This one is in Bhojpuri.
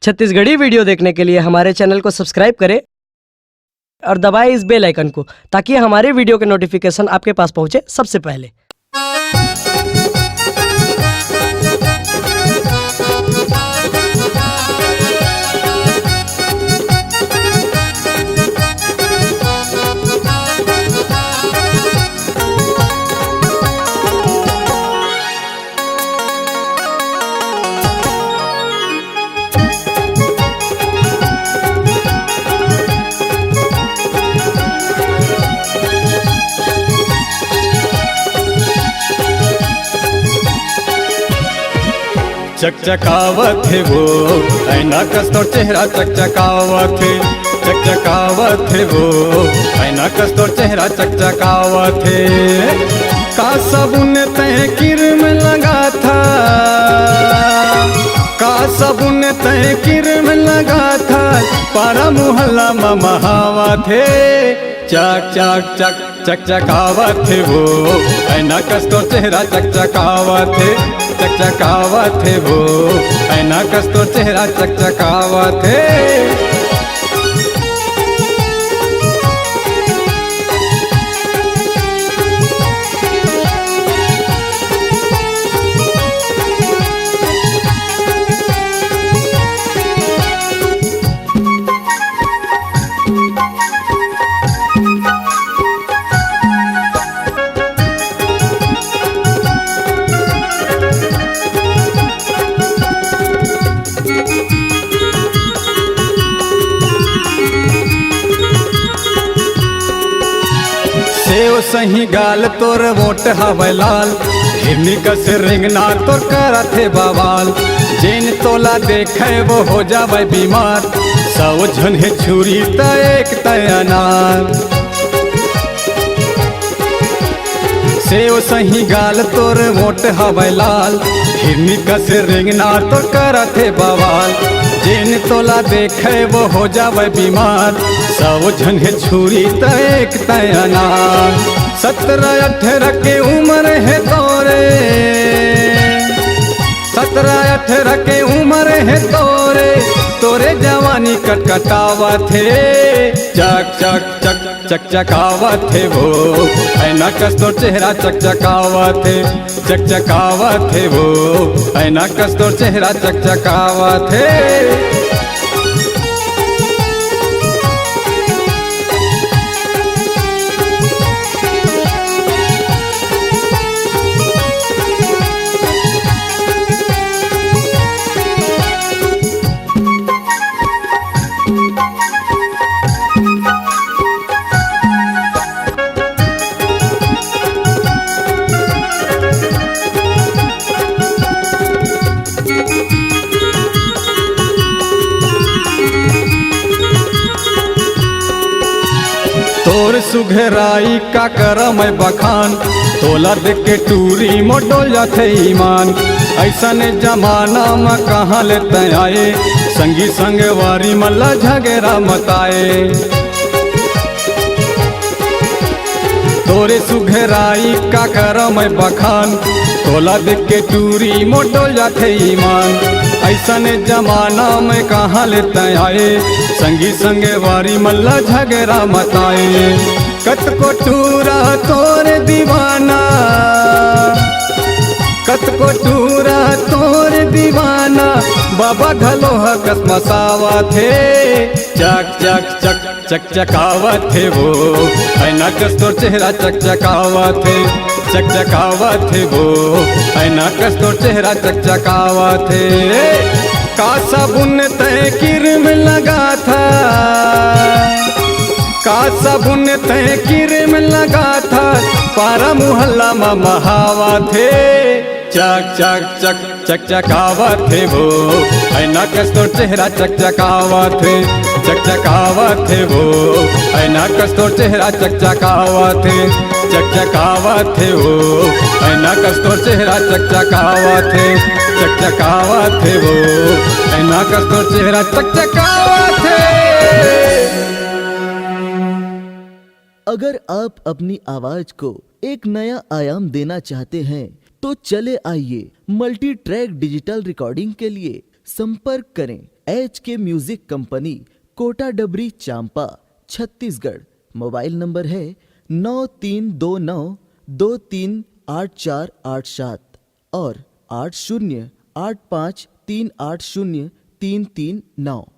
छत्तीसगढ़ी वीडियो देखने के लिए हमारे चैनल को सब्सक्राइब करें और दबाएं इस बेल आइकन को, ताकि हमारे वीडियो के नोटिफिकेशन आपके पास पहुंचे सबसे पहले। चकचकावत है वो ऐना कस तोर चेहरा चकचकावत है, चकचकावत है वो ऐना कस तोर चेहरा चकचकावत है। का साबुन तय किरम लगा था, का साबुन तय किरम लगा था, पारा मुहल्ला में महावत है। चक चक चक चकचकावत है वो ऐना कस तोर चेहरा चकचकावत है, चकचकावत है वो ऐना कस तोर चेहरा चकचकावत है। सेव सही गाल तोर वोट हवे लाल, हिरनी कस रिंगना तोर करत है बवाल। जेन तोला देखे वो हो जावे बीमार, सौ झन है छुरी त एक तय अनार। सेव सही गाल तोर वोट हवे लाल, हिरनी कस रिंगना तोर करत है बवाल। जेन तोला देखे वो हो जावे बीमार, सौ झन है छुरी त एक तय अनार। 17-18 के उम्र है तोरे, 17-18 के उम्र है तोरे, तोरे जवानी कटकटावत है। चक चक चक चकचकावत है वो ऐना कस तोर चेहरा चकचकावत है, चकचकावत है वो ऐना कस तोर चेहरा चकचकावत है। तोर सुघराई का करम बखान, तोला देख के टूरी मोटोल जाते ईमान। ऐसन जमाना में कहाँ लेते आए, संगी संगवारी मल्ला झगड़ा मताए। तोरे सुघराई का करम बखान, तोला देख के टूरी मोटोल जाते ईमान। ऐसन जमाना में कहाँ लेते आए, संगी संगवारी मल्ला झगड़ा मताए। कत को टूरा तोर दीवाना, कत को टूरा तोर दीवाना, बाबा घलोह कस मसावत है। चक चक चक चकचकावत है वो ऐना कस तोर चेहरा चकचकावत है, चकचकावत है वो ऐना कस तोर चेहरा चकचकावत है। का साबुन तय किरम लगा था, का साबुन तय किरम लगा था, पारा मुहल्ला में महावत है। चक चक चक चकचकावत है वो ऐना कस तोर चेहरा चकचकावत है, चकचकावत है वो ऐना कस तोर चेहरा चकचकावत है, चकचकावत है वो ऐना कस तोर चेहरा चकचकावत है, चकचकावत है वो ऐना कस तोर चेहरा चकचकावत है। अगर आप अपनी आवाज को एक नया आयाम देना चाहते हैं तो चले आइए मल्टी ट्रैक डिजिटल रिकॉर्डिंग के लिए संपर्क करें HK म्यूजिक कंपनी, कोटा डबरी, चांपा, छत्तीसगढ़। मोबाइल नंबर है 9329238487 और 8085380339।